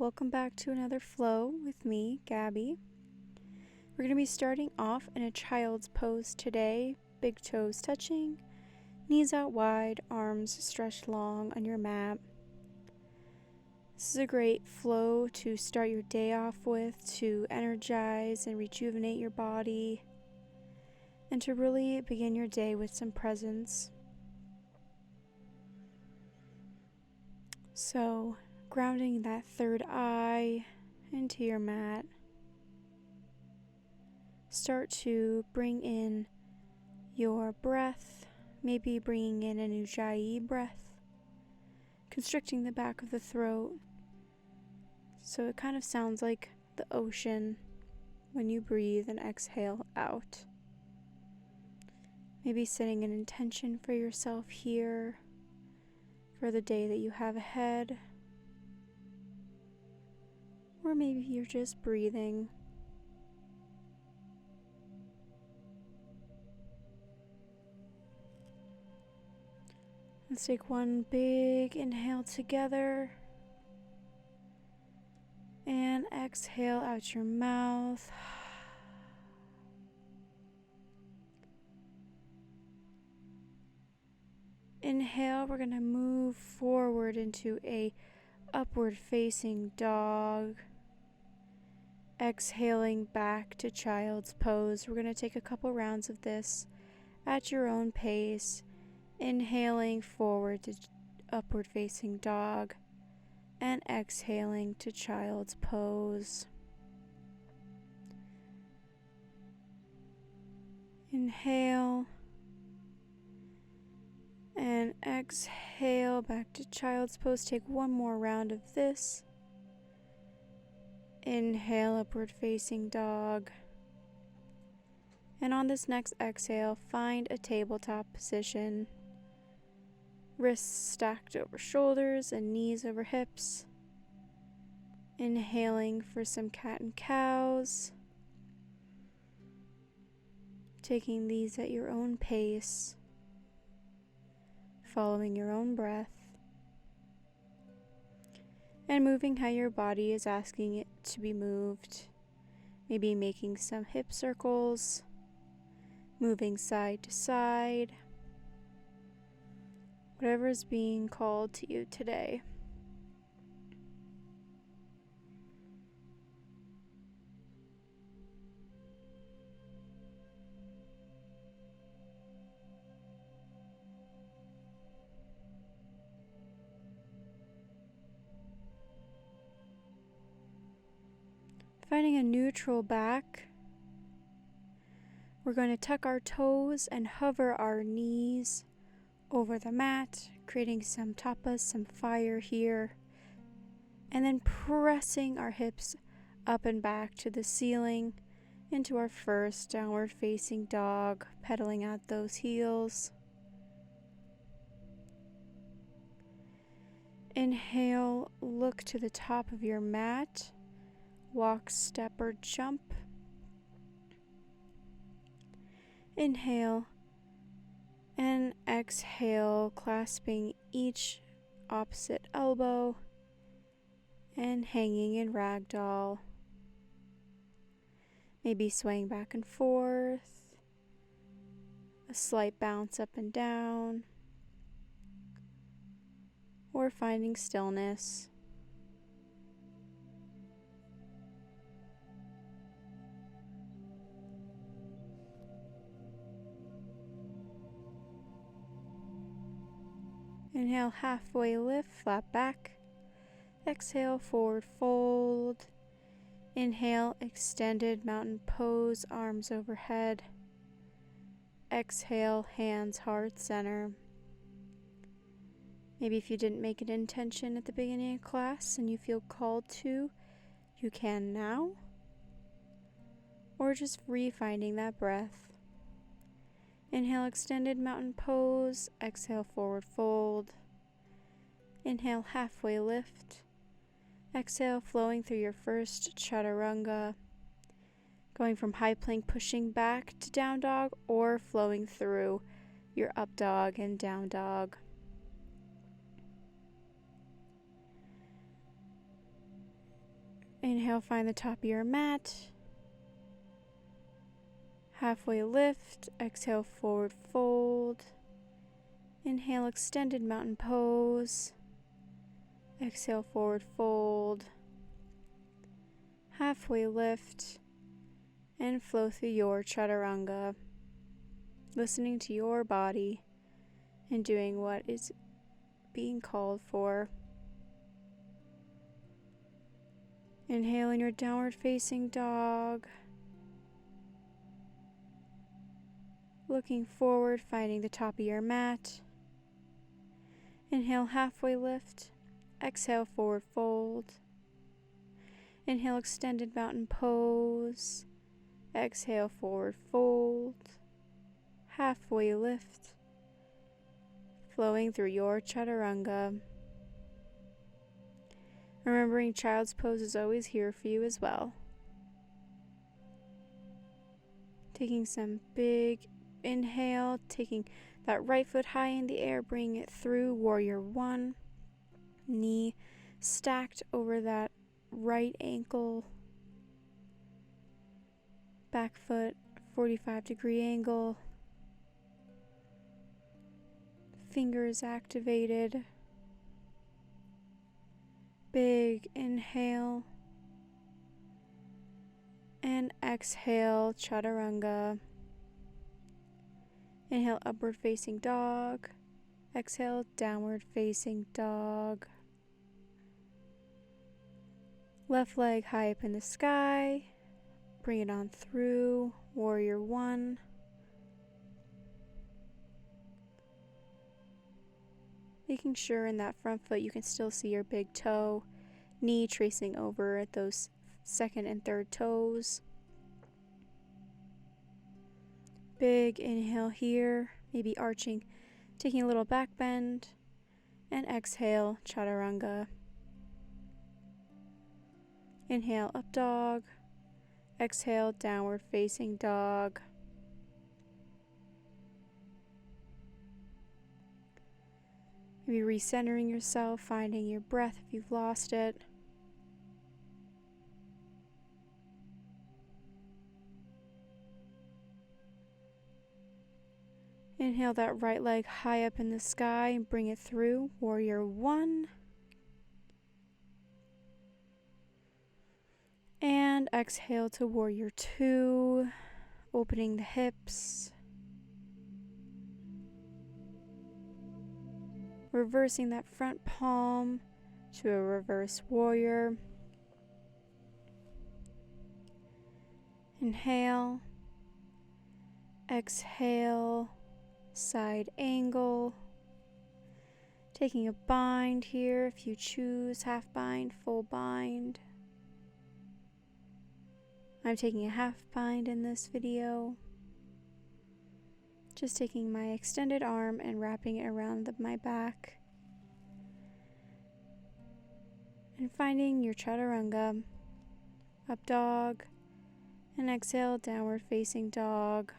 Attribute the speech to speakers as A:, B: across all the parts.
A: welcome back to another flow with me, Gabby. We're going to be starting off in a child's pose today, big toes touching, knees out wide, arms stretched long on your mat. This is a great flow to start your day off with, to energize and rejuvenate your body, and to really begin your day with some presence. So, grounding that third eye into your mat. Start to bring in your breath, maybe bringing in an ujjayi breath, constricting the back of the throat. So it kind of sounds like the ocean when you breathe and exhale out. Maybe setting an intention for yourself here for the day that you have ahead. Or maybe you're just breathing. Let's take one big inhale together. And exhale out your mouth. Inhale, we're going to move forward into a upward facing dog. Exhaling back to child's pose. We're going to take a couple rounds of this at your own pace. Inhaling forward to upward facing dog and exhaling to child's pose. Inhale and exhale back to child's pose. Take one more round of this. Inhale, upward facing dog. And on this next exhale, find a tabletop position. Wrists stacked over shoulders and knees over hips. Inhaling for some cat and cows. Taking these at your own pace. Following your own breath. And moving how your body is asking it to be moved. Maybe making some hip circles. Moving side to side. Whatever is being called to you today. Finding a neutral back. We're going to tuck our toes and hover our knees over the mat, creating some tapas, some fire here, and then pressing our hips up and back to the ceiling into our first downward facing dog, pedaling out those heels. Inhale, look to the top of your mat, walk, step, or jump. Inhale and exhale, clasping each opposite elbow and hanging in ragdoll. Maybe swaying back and forth, a slight bounce up and down, or finding stillness. Inhale, halfway lift, flat back. Exhale, forward fold. Inhale, extended mountain pose, arms overhead. Exhale, hands heart center. Maybe if you didn't make an intention at the beginning of class and you feel called to, you can now. Or just refinding that breath. Inhale, extended mountain pose. Exhale, forward fold. Inhale, halfway lift. Exhale, flowing through your first chaturanga. Going from high plank, pushing back to down dog, or flowing through your up dog and down dog. Inhale, find the top of your mat. Halfway lift. Exhale, forward fold. Inhale, extended mountain pose. Exhale, forward fold. Halfway lift. And flow through your chaturanga, listening to your body and doing what is being called for. Inhale in your downward facing dog. Looking forward, finding the top of your mat. Inhale, halfway lift. Exhale, forward fold. Inhale, extended mountain pose. Exhale, forward fold. Halfway lift. Flowing through your chaturanga. Remembering child's pose is always here for you as well. Taking some big inhale, taking that right foot high in the air, bringing it through warrior one. Knee stacked over that right ankle. Back foot, 45-degree angle. Fingers activated. Big inhale. And exhale, chaturanga. Inhale, upward facing dog. Exhale, downward facing dog. Left leg high up in the sky. Bring it on through, warrior one. Making sure in that front foot you can still see your big toe. Knee tracing over at those second and third toes. Big inhale here, maybe arching, taking a little back bend. And exhale, chaturanga. Inhale, up dog. Exhale, downward facing dog. Maybe recentering yourself, finding your breath if you've lost it. Inhale that right leg high up in the sky and bring it through, warrior one. And exhale to warrior two, opening the hips. Reversing that front palm to a reverse warrior. Inhale. Exhale, side angle. Taking a bind here if you choose, half bind, full bind. I'm taking a half bind in this video. Just taking my extended arm and wrapping it around my back. And finding your chaturanga. Up dog. And exhale, downward facing dog.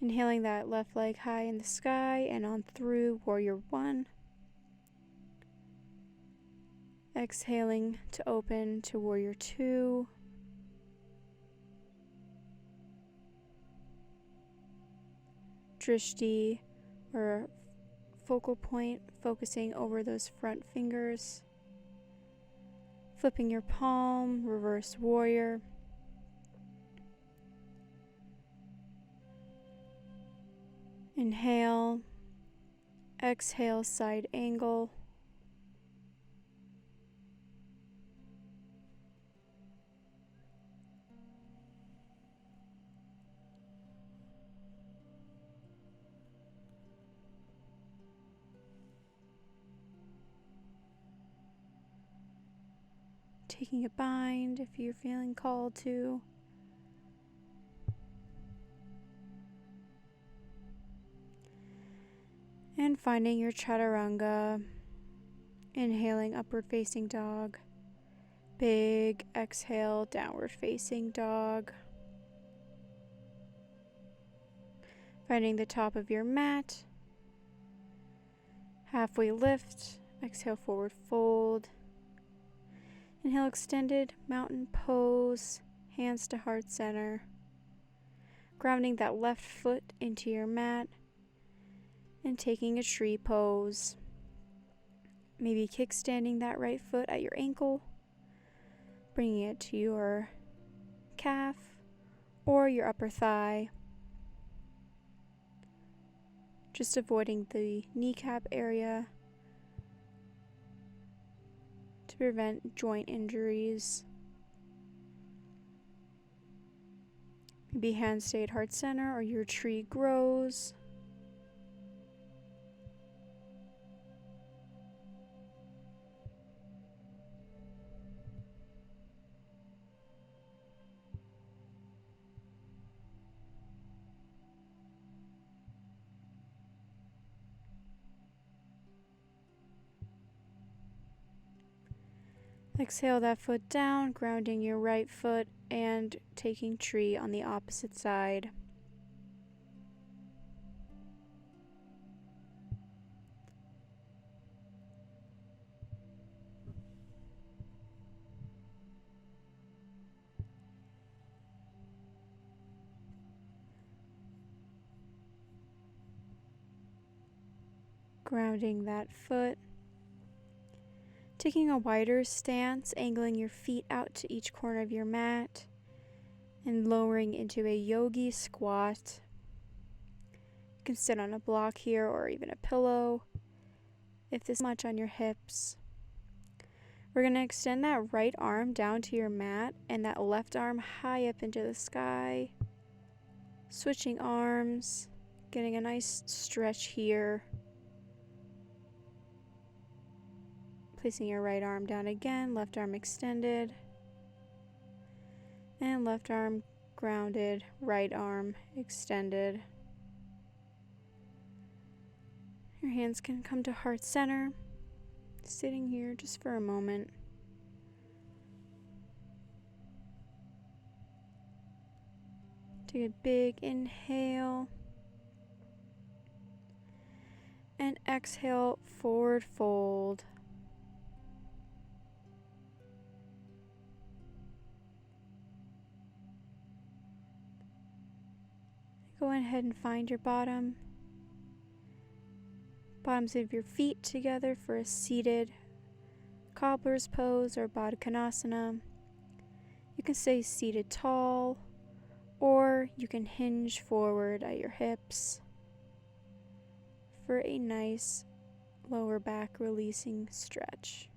A: Inhaling that left leg high in the sky and on through warrior one. Exhaling to open to warrior two. Drishti, or focal point, focusing over those front fingers. Flipping your palm, reverse warrior. Inhale, exhale, side angle. Taking a bind if you're feeling called to. And finding your chaturanga. Inhaling, upward facing dog. Big exhale, downward facing dog. Finding the top of your mat. Halfway lift. Exhale, forward fold. Inhale, extended mountain pose, hands to heart center. Grounding that left foot into your mat and taking a tree pose. Maybe kickstanding that right foot at your ankle, bringing it to your calf or your upper thigh. Just avoiding the kneecap area to prevent joint injuries. Maybe hands stay at heart center or your tree grows. Exhale that foot down, grounding your right foot and taking tree on the opposite side. Grounding that foot. Taking a wider stance, angling your feet out to each corner of your mat and lowering into a yogi squat. You can sit on a block here or even a pillow if this is much on your hips. We're going to extend that right arm down to your mat and that left arm high up into the sky. Switching arms, getting a nice stretch here. Placing your right arm down again, left arm extended. And left arm grounded, right arm extended. Your hands can come to heart center. Sitting here just for a moment. Take a big inhale. And exhale, forward fold. Go ahead and find your bottoms of your feet together for a seated cobbler's pose or Baddha Konasana. You can stay seated tall, or you can hinge forward at your hips for a nice lower back releasing stretch.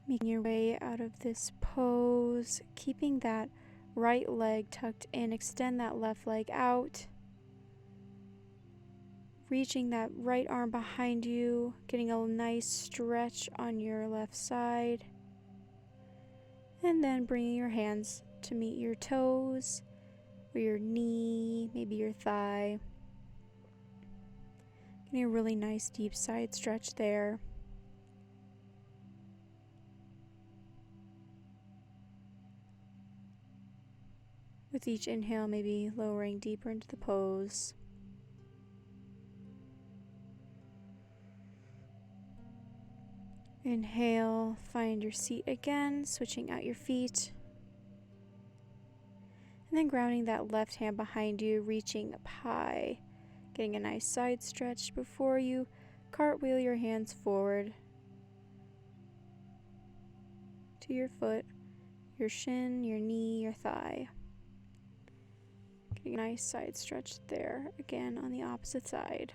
A: Making your way out of this pose, keeping that right leg tucked in, extend that left leg out, reaching that right arm behind you, getting a nice stretch on your left side, and then bringing your hands to meet your toes, or your knee, maybe your thigh, getting a really nice deep side stretch there. With each inhale, maybe lowering deeper into the pose. Inhale, find your seat again, switching out your feet. And then grounding that left hand behind you, reaching up high, getting a nice side stretch before you cartwheel your hands forward to your foot, your shin, your knee, your thigh. Getting a nice side stretch there, again on the opposite side.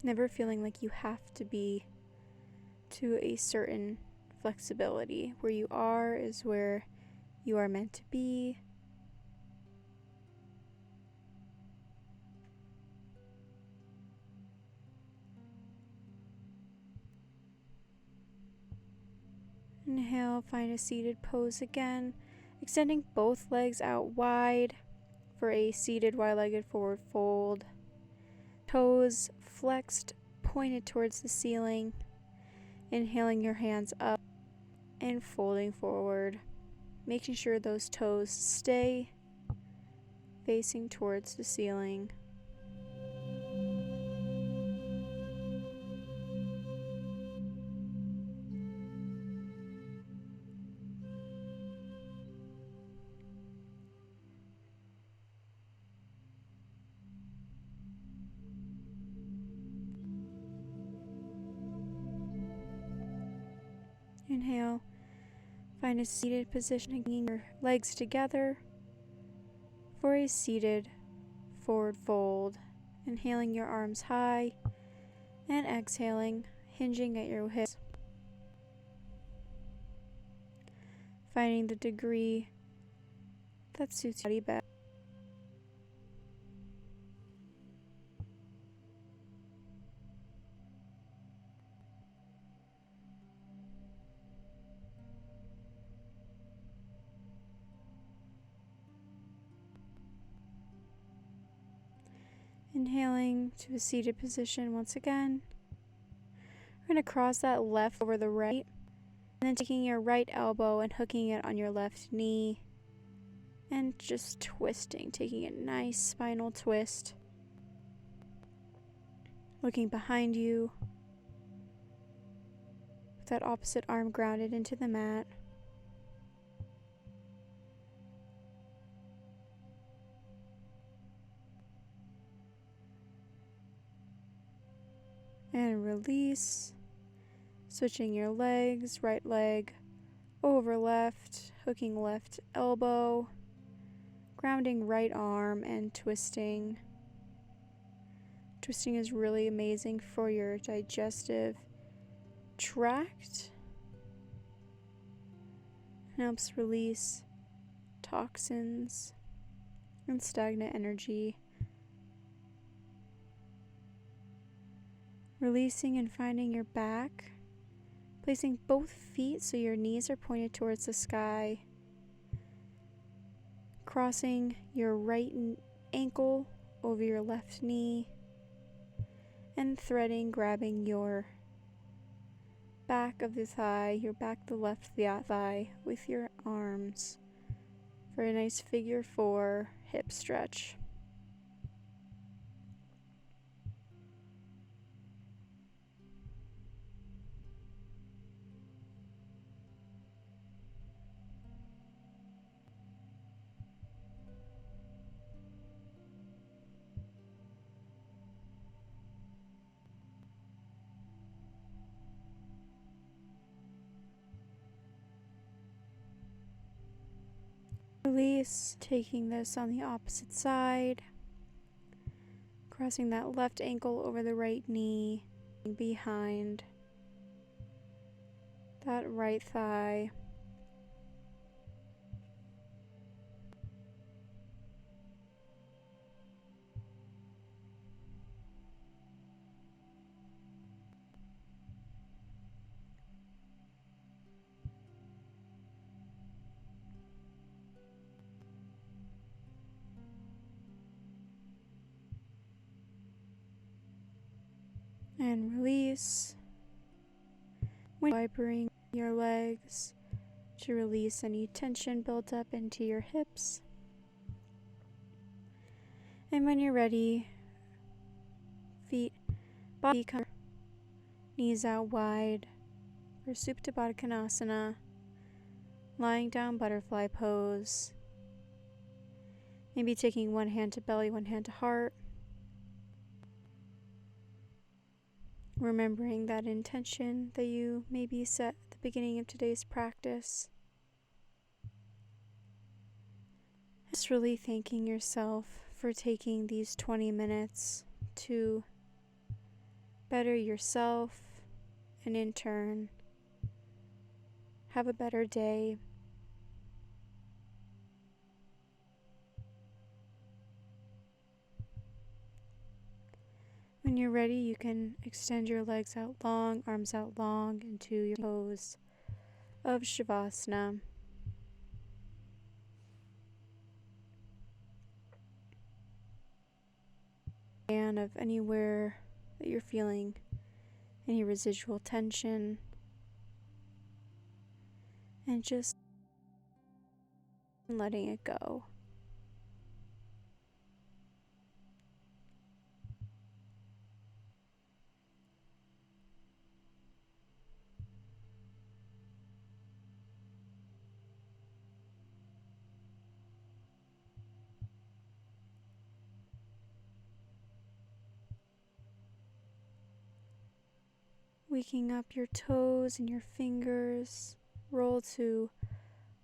A: Never feeling like you have to be to a certain flexibility. Where you are is where you are meant to be. Inhale, find a seated pose again, extending both legs out wide for a seated wide-legged forward fold. Toes flexed, pointed towards the ceiling. Inhaling your hands up and folding forward, making sure those toes stay facing towards the ceiling. Inhale, find a seated position, hanging your legs together for a seated forward fold. Inhaling your arms high and exhaling, hinging at your hips. Finding the degree that suits your body best. Inhaling to a seated position once again. We're going to cross that left over the right, and then taking your right elbow and hooking it on your left knee, and just twisting, taking a nice spinal twist. Looking behind you, with that opposite arm grounded into the mat. And release. Switching your legs, right leg over left, hooking left elbow, grounding right arm and twisting. Twisting is really amazing for your digestive tract. It helps release toxins and stagnant energy. Releasing and finding your back. Placing both feet so your knees are pointed towards the sky. Crossing your right ankle over your left knee. And threading, grabbing your back of the thigh, your back, the left thigh with your arms for a nice figure 4 hip stretch. Release, taking this on the opposite side, crossing that left ankle over the right knee, behind that right thigh. And release. When wiping your legs to release any tension built up into your hips. And when you're ready, feet, body, knees out wide for Supta Baddha Konasana, lying down butterfly pose. Maybe taking one hand to belly, one hand to heart. Remembering that intention that you maybe set at the beginning of today's practice. Just really thanking yourself for taking these 20 minutes to better yourself and in turn have a better day. When you're ready, you can extend your legs out long, arms out long into your pose of Shavasana. And of anywhere that you're feeling any residual tension, and just letting it go. Waking up your toes and your fingers, roll to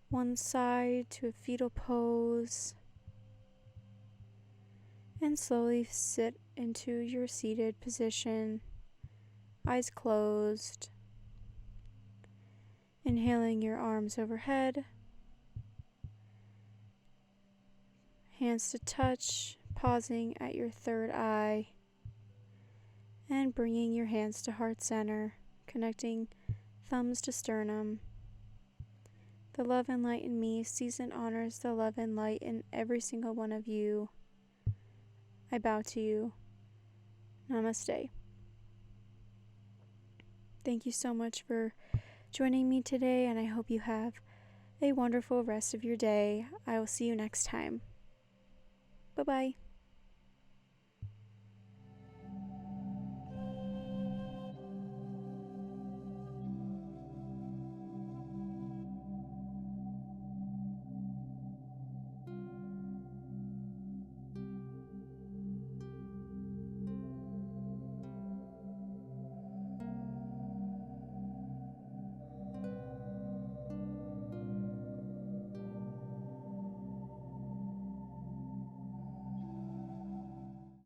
A: one side to a fetal pose, and slowly sit into your seated position, eyes closed. Inhaling your arms overhead, hands to touch, pausing at your third eye, and bringing your hands to heart center, connecting thumbs to sternum. The love and light in me sees and honors the love and light in every single one of you. I bow to you. Namaste. Thank you so much for joining me today, and I hope you have a wonderful rest of your day. I will see you next time. Bye-bye.